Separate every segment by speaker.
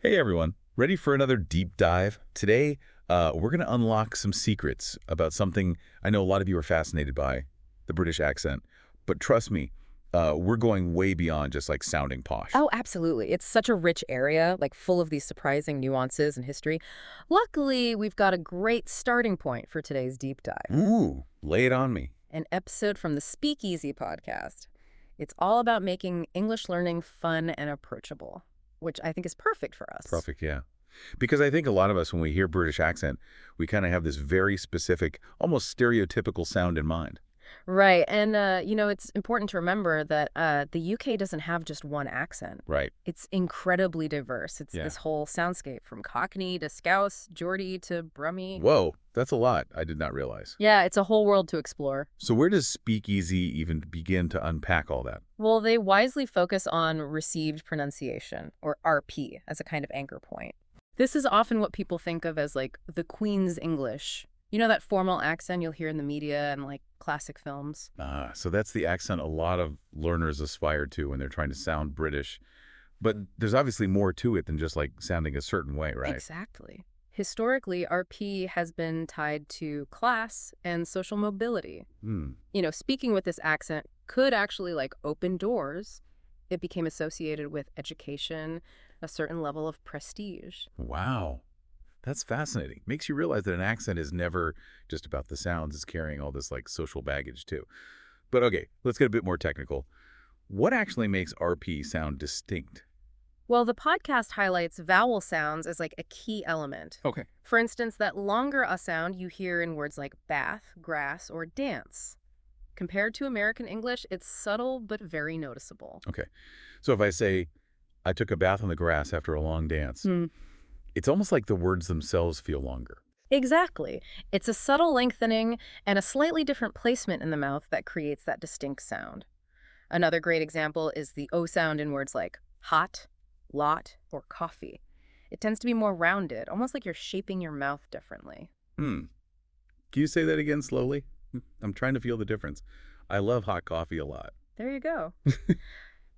Speaker 1: Hey everyone, ready for another deep dive? Today, we're going to unlock some secrets about something I know a lot of you are fascinated by, the British accent. But trust me, we're going way beyond just like sounding posh.
Speaker 2: Oh, absolutely. It's such a rich area, like full of these surprising nuances and history. Luckily, we've got a great starting point for today's deep dive.
Speaker 1: Ooh, lay it on me.
Speaker 2: An episode from the Speakeasy podcast. It's all about making English learning fun and approachable, which I think is perfect for us.
Speaker 1: Perfect, yeah. Because I think a lot of us, when we hear British accent, we kind of have this very specific, almost stereotypical sound in mind.
Speaker 2: Right. And, it's important to remember that the UK doesn't have just one accent.
Speaker 1: Right.
Speaker 2: It's incredibly diverse. It's
Speaker 1: Yeah.
Speaker 2: this whole soundscape from Cockney to Scouse, Geordie to Brummie.
Speaker 1: Whoa, that's a lot. I did not realize.
Speaker 2: Yeah, it's a whole world to explore.
Speaker 1: So where does Speakeasy even begin to unpack all that?
Speaker 2: Well, they wisely focus on received pronunciation, or RP, as a kind of anchor point. This is often what people think of as, like, the Queen's English. You know that formal accent you'll hear in the media and, like, classic films?
Speaker 1: So that's the accent a lot of learners aspire to when they're trying to sound British. But there's obviously more to it than just like sounding a certain way, right?
Speaker 2: Exactly. Historically, RP has been tied to class and social mobility.
Speaker 1: Hmm.
Speaker 2: Speaking with this accent could actually, like, open doors. It became associated with education, a certain level of prestige.
Speaker 1: Wow. That's fascinating. Makes you realize that an accent is never just about the sounds. It's carrying all this like social baggage too. But okay, let's get a bit more technical. What actually makes RP sound distinct?
Speaker 2: Well, the podcast highlights vowel sounds as, like, a key element.
Speaker 1: Okay.
Speaker 2: For instance, that longer a sound you hear in words like bath, grass, or dance. Compared to American English, it's subtle but very noticeable.
Speaker 1: Okay. So if I say, I took a bath on the grass after a long dance, it's almost like the words themselves feel longer.
Speaker 2: Exactly. It's a subtle lengthening and a slightly different placement in the mouth that creates that distinct sound. Another great example is the O sound in words like hot, lot, or coffee. It tends to be more rounded, almost like you're shaping your mouth differently.
Speaker 1: Can you say that again slowly? I'm trying to feel the difference. I love hot coffee a lot.
Speaker 2: There you go.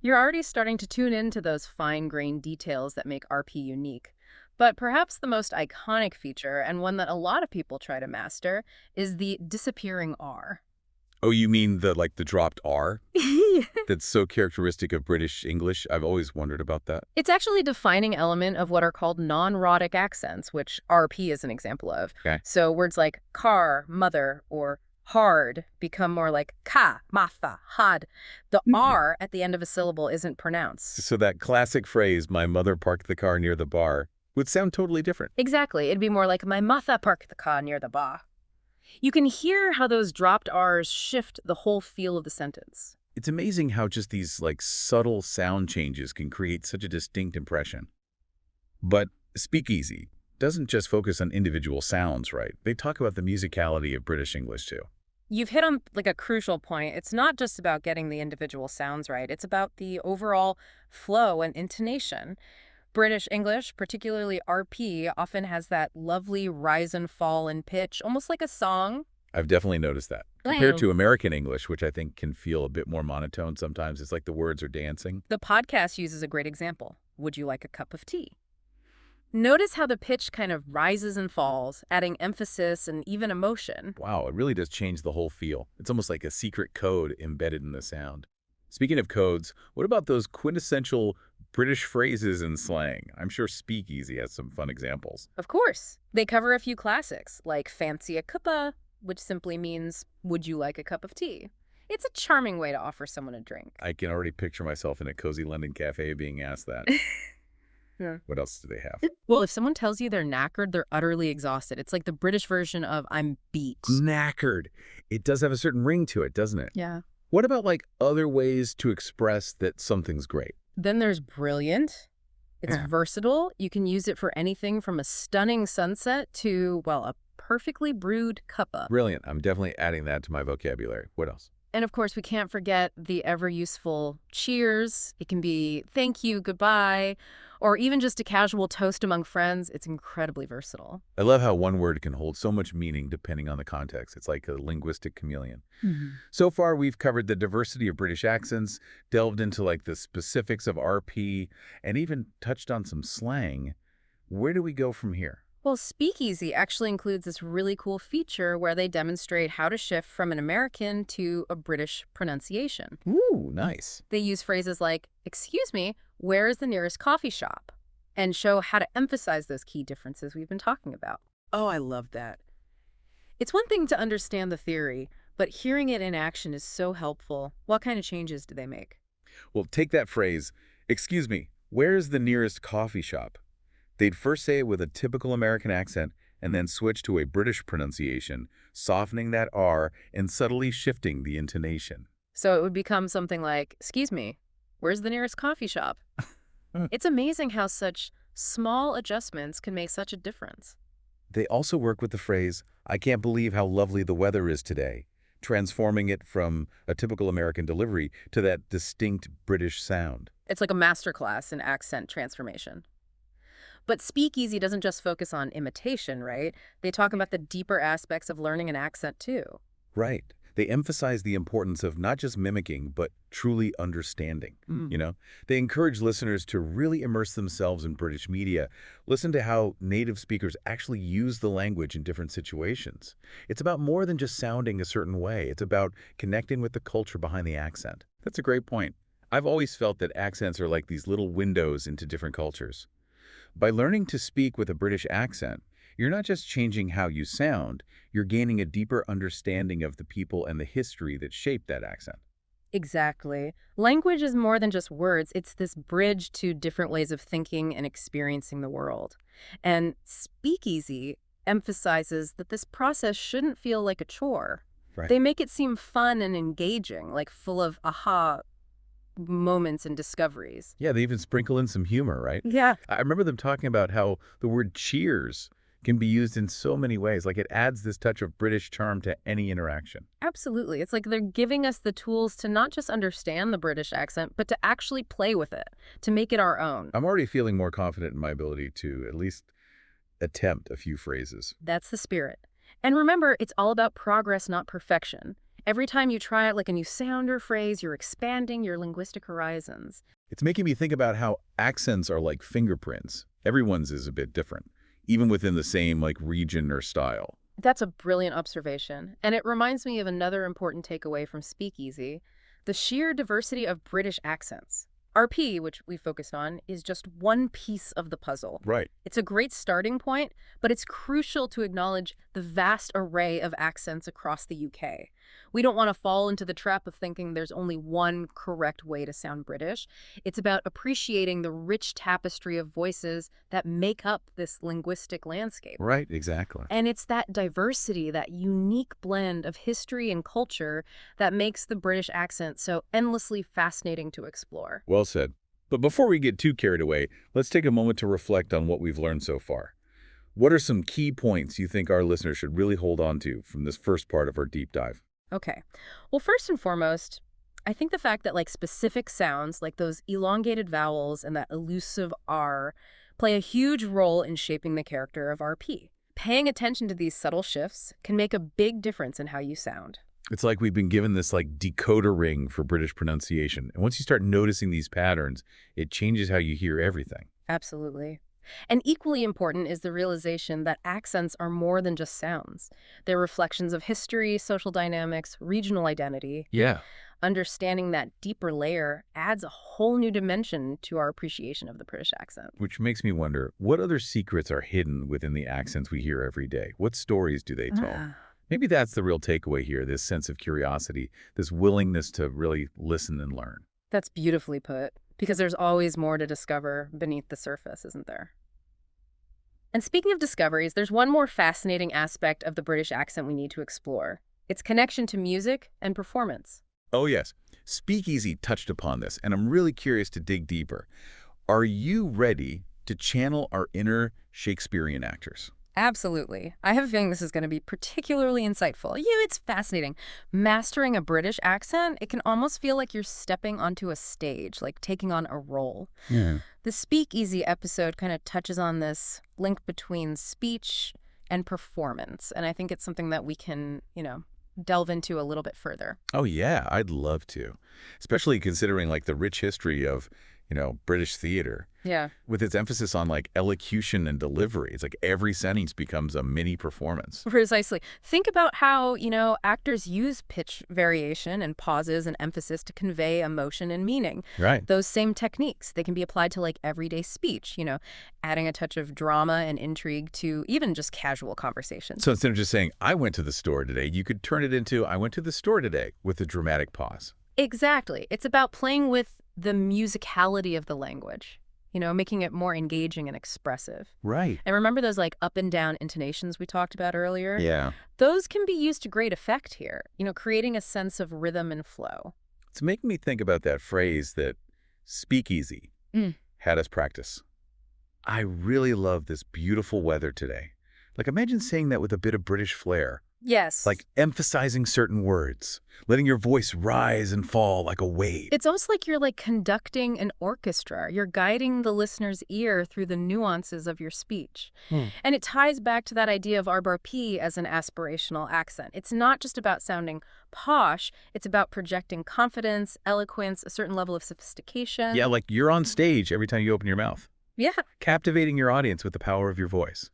Speaker 2: You're already starting to tune into those fine-grained details that make RP unique. But perhaps the most iconic feature, and one that a lot of people try to master, is the disappearing R.
Speaker 1: Oh, you mean the dropped R? That's so characteristic of British English? I've always wondered about that.
Speaker 2: It's actually a defining element of what are called non-rhotic accents, which RP is an example of.
Speaker 1: Okay.
Speaker 2: So words like car, mother, or hard become more like ka, matha, had. The R at the end of a syllable isn't pronounced.
Speaker 1: So that classic phrase, my mother parked the car near the bar, would sound totally different.
Speaker 2: Exactly. It'd be more like my matha parked the car near the bar. You can hear how those dropped R's shift the whole feel of the sentence.
Speaker 1: It's amazing how just these subtle sound changes can create such a distinct impression. But Speakeasy doesn't just focus on individual sounds, right? They talk about the musicality of British English too.
Speaker 2: You've hit on, like, a crucial point. It's not just about getting the individual sounds right. It's about the overall flow and intonation. British English, particularly RP, often has that lovely rise and fall in pitch, almost like a song.
Speaker 1: I've definitely noticed that. Compared to American English, which I think can feel a bit more monotone sometimes, it's like the words are dancing.
Speaker 2: The podcast uses a great example. Would you like a cup of tea? Notice how the pitch kind of rises and falls, adding emphasis and even emotion.
Speaker 1: Wow, it really does change the whole feel. It's almost like a secret code embedded in the sound. Speaking of codes, what about those quintessential British phrases and slang? I'm sure Speakeasy has some fun examples.
Speaker 2: Of course. They cover a few classics, like fancy a cuppa, which simply means, would you like a cup of tea? It's a charming way to offer someone a drink.
Speaker 1: I can already picture myself in a cozy London cafe being asked that.
Speaker 2: Yeah.
Speaker 1: What else do they have?
Speaker 2: Well, if someone tells you they're knackered, they're utterly exhausted. It's like the British version of I'm beat.
Speaker 1: Knackered. It does have a certain ring to it, doesn't it?
Speaker 2: Yeah.
Speaker 1: What about other ways to express that something's great?
Speaker 2: Then there's brilliant. It's versatile. You can use it for anything from a stunning sunset to, well, a perfectly brewed cuppa.
Speaker 1: Brilliant. I'm definitely adding that to my vocabulary. What else?
Speaker 2: And of course, we can't forget the ever-useful cheers. It can be thank you, goodbye, or even just a casual toast among friends. It's incredibly versatile.
Speaker 1: I love how one word can hold so much meaning depending on the context. It's like a linguistic chameleon. So far, we've covered the diversity of British accents, delved into like the specifics of RP, and even touched on some slang. Where do we go from here?
Speaker 2: Well, Speakeasy actually includes this really cool feature where they demonstrate how to shift from an American to a British pronunciation.
Speaker 1: Ooh, nice.
Speaker 2: They use phrases like, excuse me, where is the nearest coffee shop? And show how to emphasize those key differences we've been talking about. Oh, I love that. It's one thing to understand the theory, but hearing it in action is so helpful. What kind of changes do they make?
Speaker 1: Well, take that phrase, excuse me, where's the nearest coffee shop? They'd first say it with a typical American accent and then switch to a British pronunciation, softening that R and subtly shifting the intonation.
Speaker 2: So it would become something like, excuse me, where's the nearest coffee shop? It's amazing how such small adjustments can make such a difference.
Speaker 1: They also work with the phrase, I can't believe how lovely the weather is today, transforming it from a typical American delivery to that distinct British sound.
Speaker 2: It's like a masterclass in accent transformation. But Speakeasy doesn't just focus on imitation, right? They talk about the deeper aspects of learning an accent, too.
Speaker 1: Right. They emphasize the importance of not just mimicking, but truly understanding. They encourage listeners to really immerse themselves in British media, listen to how native speakers actually use the language in different situations. It's about more than just sounding a certain way. It's about connecting with the culture behind the accent. That's a great point. I've always felt that accents are like these little windows into different cultures. By learning to speak with a British accent, you're not just changing how you sound, you're gaining a deeper understanding of the people and the history that shaped that accent.
Speaker 2: Exactly. Language is more than just words. It's this bridge to different ways of thinking and experiencing the world. And Speakeasy emphasizes that this process shouldn't feel like a chore.
Speaker 1: Right.
Speaker 2: They make it seem fun and engaging, like full of aha moments and discoveries.
Speaker 1: Yeah, they even sprinkle in some humor, right?
Speaker 2: Yeah.
Speaker 1: I remember them talking about how the word cheers can be used in so many ways. Like it adds this touch of British charm to any interaction.
Speaker 2: Absolutely. It's like they're giving us the tools to not just understand the British accent, but to actually play with it, to make it our own.
Speaker 1: I'm already feeling more confident in my ability to at least attempt a few phrases.
Speaker 2: That's the spirit. And remember, it's all about progress, not perfection. Every time you try it like a new sound or phrase, you're expanding your linguistic horizons.
Speaker 1: It's making me think about how accents are like fingerprints. Everyone's is a bit different, even within the same like region or style.
Speaker 2: That's a brilliant observation. And it reminds me of another important takeaway from Speakeasy, the sheer diversity of British accents. RP, which we focused on, is just one piece of the puzzle.
Speaker 1: Right.
Speaker 2: It's a great starting point, but it's crucial to acknowledge the vast array of accents across the UK. We don't want to fall into the trap of thinking there's only one correct way to sound British. It's about appreciating the rich tapestry of voices that make up this linguistic landscape.
Speaker 1: Right, exactly.
Speaker 2: And it's that diversity, that unique blend of history and culture that makes the British accent so endlessly fascinating to explore.
Speaker 1: Well said. But before we get too carried away, let's take a moment to reflect on what we've learned so far. What are some key points you think our listeners should really hold on to from this first part of our deep dive?
Speaker 2: Okay. Well, first and foremost, I think the fact that specific sounds, like those elongated vowels and that elusive R, play a huge role in shaping the character of RP. Paying attention to these subtle shifts can make a big difference in how you sound.
Speaker 1: It's like we've been given this decoder ring for British pronunciation. And once you start noticing these patterns, it changes how you hear everything.
Speaker 2: Absolutely. And equally important is the realization that accents are more than just sounds. They're reflections of history, social dynamics, regional identity.
Speaker 1: Yeah.
Speaker 2: Understanding that deeper layer adds a whole new dimension to our appreciation of the British accent.
Speaker 1: Which makes me wonder, what other secrets are hidden within the accents we hear every day? What stories do they tell? Maybe that's the real takeaway here, this sense of curiosity, this willingness to really listen and learn.
Speaker 2: That's beautifully put, because there's always more to discover beneath the surface, isn't there? And speaking of discoveries, there's one more fascinating aspect of the British accent we need to explore. Its connection to music and performance.
Speaker 1: Oh yes, Speakeasy touched upon this, and I'm really curious to dig deeper. Are you ready to channel our inner Shakespearean actors?
Speaker 2: Absolutely. I have a feeling this is going to be particularly insightful. Yeah, it's fascinating. Mastering a British accent, it can almost feel like you're stepping onto a stage, like taking on a role.
Speaker 1: Yeah.
Speaker 2: The Speakeasy episode kind of touches on this link between speech and performance, and I think it's something that we can, delve into a little bit further.
Speaker 1: Oh, yeah, I'd love to. Especially considering like the rich history of, British theater.
Speaker 2: Yeah.
Speaker 1: With its emphasis on like elocution and delivery. It's like every sentence becomes a mini performance.
Speaker 2: Precisely. Think about how, actors use pitch variation and pauses and emphasis to convey emotion and meaning.
Speaker 1: Right.
Speaker 2: Those same techniques, they can be applied to like everyday speech, adding a touch of drama and intrigue to even just casual conversations.
Speaker 1: So instead of just saying, I went to the store today, you could turn it into, I went to the store today with a dramatic pause.
Speaker 2: Exactly. It's about playing with the musicality of the language, making it more engaging and expressive.
Speaker 1: Right.
Speaker 2: And remember those like up and down intonations we talked about earlier?
Speaker 1: Yeah.
Speaker 2: Those can be used to great effect here, creating a sense of rhythm and flow.
Speaker 1: It's making me think about that phrase that Speakeasy
Speaker 2: Mm.
Speaker 1: had us practice. I really love this beautiful weather today. Like imagine saying that with a bit of British flair.
Speaker 2: Yes.
Speaker 1: Like emphasizing certain words, letting your voice rise and fall like a wave.
Speaker 2: It's almost like you're like conducting an orchestra. You're guiding the listener's ear through the nuances of your speech. And it ties back to that idea of RBRP as an aspirational accent. It's not just about sounding posh. It's about projecting confidence, eloquence, a certain level of sophistication.
Speaker 1: Yeah, like you're on stage every time you open your mouth,
Speaker 2: Yeah.
Speaker 1: captivating your audience with the power of your voice.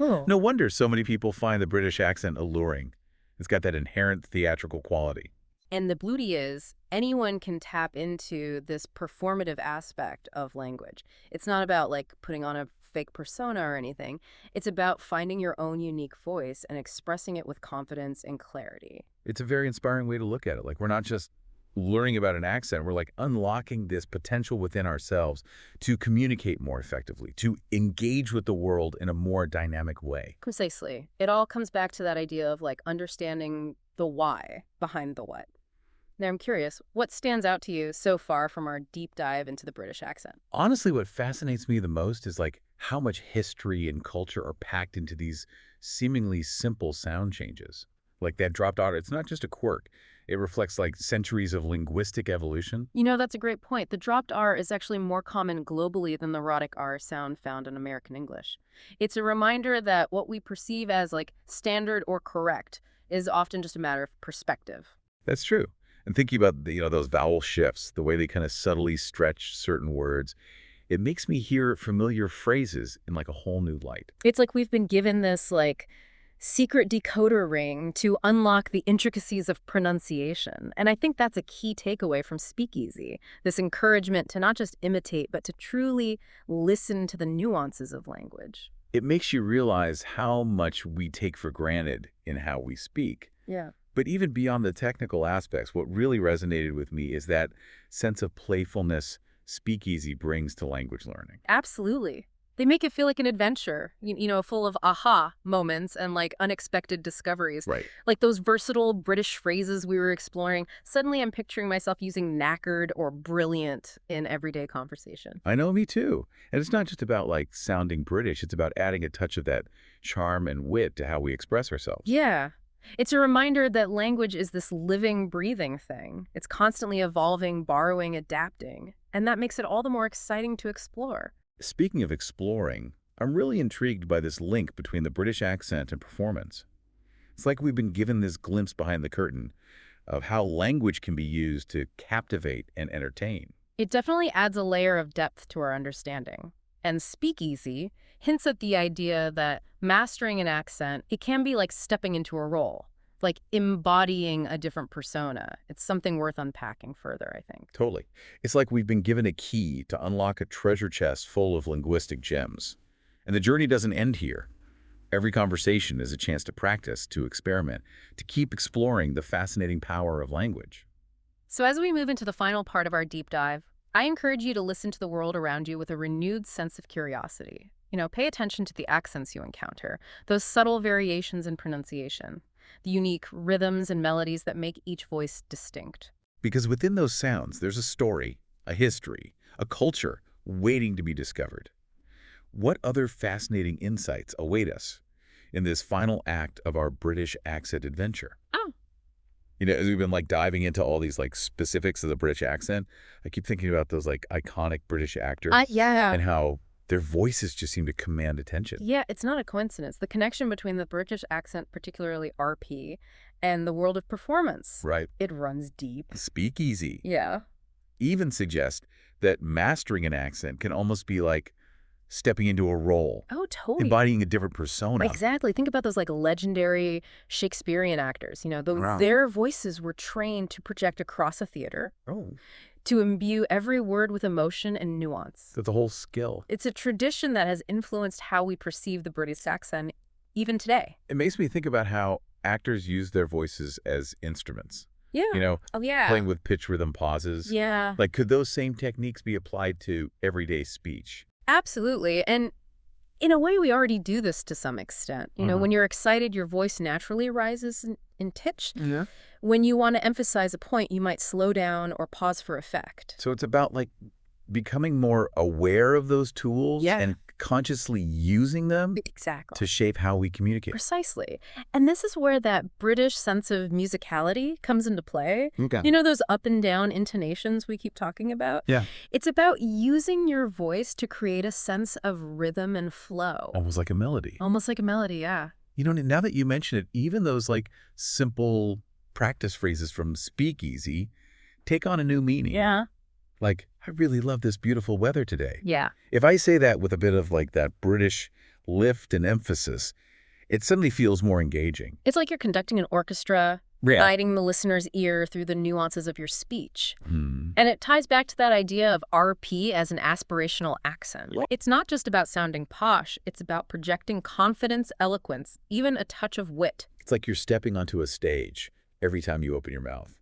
Speaker 2: Oh.
Speaker 1: No wonder so many people find the British accent alluring. It's got that inherent theatrical quality.
Speaker 2: And the beauty is anyone can tap into this performative aspect of language. It's not about like putting on a fake persona or anything. It's about finding your own unique voice and expressing it with confidence and clarity.
Speaker 1: It's a very inspiring way to look at it. Like we're not just learning about an accent, we're like unlocking this potential within ourselves to communicate more effectively, to engage with the world in a more dynamic way.
Speaker 2: Precisely. It all comes back to that idea of like understanding the why behind the what. Now, I'm curious, what stands out to you so far from our deep dive into the British accent?
Speaker 1: Honestly, what fascinates me the most is like how much history and culture are packed into these seemingly simple sound changes. Like that dropped R, it's not just a quirk. It reflects like centuries of linguistic evolution.
Speaker 2: That's a great point. The dropped R is actually more common globally than the rhotic R sound found in American English. It's a reminder that what we perceive as like standard or correct is often just a matter of perspective.
Speaker 1: That's true. And thinking about those vowel shifts, the way they kind of subtly stretch certain words, it makes me hear familiar phrases in like a whole new light.
Speaker 2: It's like we've been given this like secret decoder ring to unlock the intricacies of pronunciation. And I think that's a key takeaway from Speakeasy, this encouragement to not just imitate, but to truly listen to the nuances of language.
Speaker 1: It makes you realize how much we take for granted in how we speak.
Speaker 2: Yeah.
Speaker 1: But even beyond the technical aspects, what really resonated with me is that sense of playfulness Speakeasy brings to language learning.
Speaker 2: Absolutely. They make it feel like an adventure, full of aha moments and like unexpected discoveries.
Speaker 1: Right.
Speaker 2: Like those versatile British phrases we were exploring. Suddenly I'm picturing myself using knackered or brilliant in everyday conversation.
Speaker 1: I know, me too. And it's not just about like sounding British, it's about adding a touch of that charm and wit to how we express ourselves.
Speaker 2: Yeah. It's a reminder that language is this living, breathing thing. It's constantly evolving, borrowing, adapting. And that makes it all the more exciting to explore.
Speaker 1: Speaking of exploring, I'm really intrigued by this link between the British accent and performance. It's like we've been given this glimpse behind the curtain of how language can be used to captivate and entertain.
Speaker 2: It definitely adds a layer of depth to our understanding. And Speakeasy hints at the idea that mastering an accent, it can be like stepping into a role, like embodying a different persona. It's something worth unpacking further, I think.
Speaker 1: Totally. It's like we've been given a key to unlock a treasure chest full of linguistic gems. And the journey doesn't end here. Every conversation is a chance to practice, to experiment, to keep exploring the fascinating power of language.
Speaker 2: So as we move into the final part of our deep dive, I encourage you to listen to the world around you with a renewed sense of curiosity. Pay attention to the accents you encounter, those subtle variations in pronunciation, the unique rhythms and melodies that make each voice distinct.
Speaker 1: Because within those sounds, there's a story, a history, a culture waiting to be discovered. What other fascinating insights await us? in this final act of our British accent adventure.
Speaker 2: Oh.
Speaker 1: You know, as we've been like diving into all these like specifics of the British accent, I keep thinking about those like iconic British actors
Speaker 2: Yeah.
Speaker 1: and how their voices just seem to command attention.
Speaker 2: Yeah, it's not a coincidence. The connection between the British accent, particularly RP, and the world of performance.
Speaker 1: Right.
Speaker 2: It runs deep.
Speaker 1: Speakeasy
Speaker 2: Yeah.
Speaker 1: even suggest that mastering an accent can almost be like stepping into a role,
Speaker 2: Oh, totally.
Speaker 1: embodying a different persona.
Speaker 2: Exactly. Think about those like legendary Shakespearean actors. You know,
Speaker 1: Wow.
Speaker 2: their voices were trained to project across a theater,
Speaker 1: Oh,
Speaker 2: to imbue every word with emotion and nuance.
Speaker 1: that's a whole skill.
Speaker 2: It's a tradition that has influenced how we perceive the British accent even today.
Speaker 1: It makes me think about how actors use their voices as instruments.
Speaker 2: Yeah.
Speaker 1: You know,
Speaker 2: Oh, yeah.
Speaker 1: playing with pitch rhythm pauses.
Speaker 2: Yeah.
Speaker 1: Like, could those same techniques be applied to everyday speech?
Speaker 2: Absolutely. And in a way, we already do this to some extent. You know, when you're excited, your voice naturally rises in pitch.
Speaker 1: Yeah.
Speaker 2: When you want to emphasize a point, you might slow down or pause for effect.
Speaker 1: So it's about like becoming more aware of those tools and consciously using them
Speaker 2: Exactly.
Speaker 1: to shape how we communicate.
Speaker 2: Precisely. And this is where that British sense of musicality comes into play.
Speaker 1: Okay.
Speaker 2: You know those up and down intonations we keep talking about?
Speaker 1: Yeah.
Speaker 2: It's about using your voice to create a sense of rhythm and flow.
Speaker 1: Almost like a melody.
Speaker 2: Almost like a melody, yeah.
Speaker 1: You know, now that you mention it, even those like simple practice phrases from Speakeasy take on a new meaning.
Speaker 2: Yeah.
Speaker 1: Like, I really love this beautiful weather today.
Speaker 2: Yeah.
Speaker 1: If I say that with a bit of like that British lift and emphasis, it suddenly feels more engaging.
Speaker 2: It's like you're conducting an orchestra, guiding the listener's ear through the nuances of your speech. And it ties back to that idea of RP as an aspirational accent. It's not just about sounding posh, it's about projecting confidence, eloquence, even a touch of wit.
Speaker 1: It's like you're stepping onto a stage every time you open your mouth.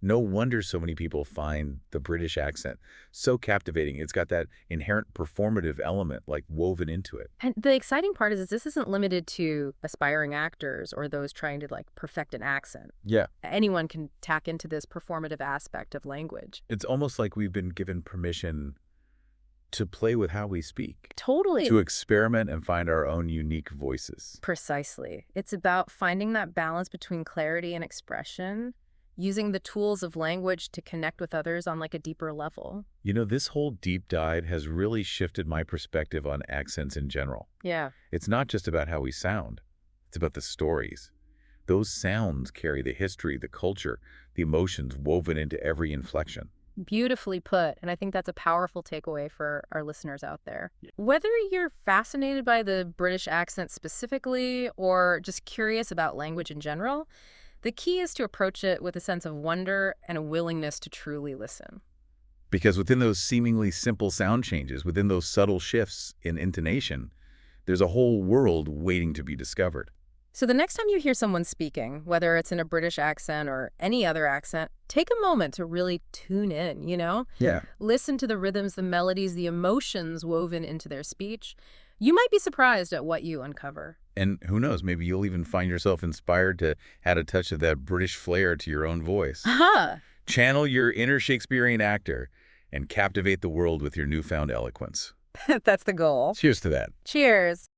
Speaker 1: No wonder so many people find the British accent so captivating. It's got that inherent performative element like woven into it.
Speaker 2: And the exciting part is this isn't limited to aspiring actors or those trying to like perfect an accent.
Speaker 1: Yeah.
Speaker 2: Anyone can tack into this performative aspect of language.
Speaker 1: It's almost like we've been given permission to play with how we speak.
Speaker 2: Totally.
Speaker 1: To experiment and find our own unique voices.
Speaker 2: Precisely. It's about finding that balance between clarity and expression, using the tools of language to connect with others on like a deeper level.
Speaker 1: You know, this whole deep dive has really shifted my perspective on accents in general.
Speaker 2: Yeah.
Speaker 1: It's not just about how we sound. It's about the stories. Those sounds carry the history, the culture, the emotions woven into every inflection.
Speaker 2: Beautifully put. And I think that's a powerful takeaway for our listeners out there. Whether you're fascinated by the British accent specifically or just curious about language in general, the key is to approach it with a sense of wonder and a willingness to truly listen.
Speaker 1: Because within those seemingly simple sound changes, within those subtle shifts in intonation, there's a whole world waiting to be discovered.
Speaker 2: So the next time you hear someone speaking, whether it's in a British accent or any other accent, take a moment to really tune in, you know?
Speaker 1: Yeah.
Speaker 2: Listen to the rhythms, the melodies, the emotions woven into their speech. You might be surprised at what you uncover.
Speaker 1: And who knows, maybe you'll even find yourself inspired to add a touch of that British flair to your own voice.
Speaker 2: Aha!
Speaker 1: Channel your inner Shakespearean actor and captivate the world with your newfound eloquence.
Speaker 2: That's the goal.
Speaker 1: Cheers to that.
Speaker 2: Cheers.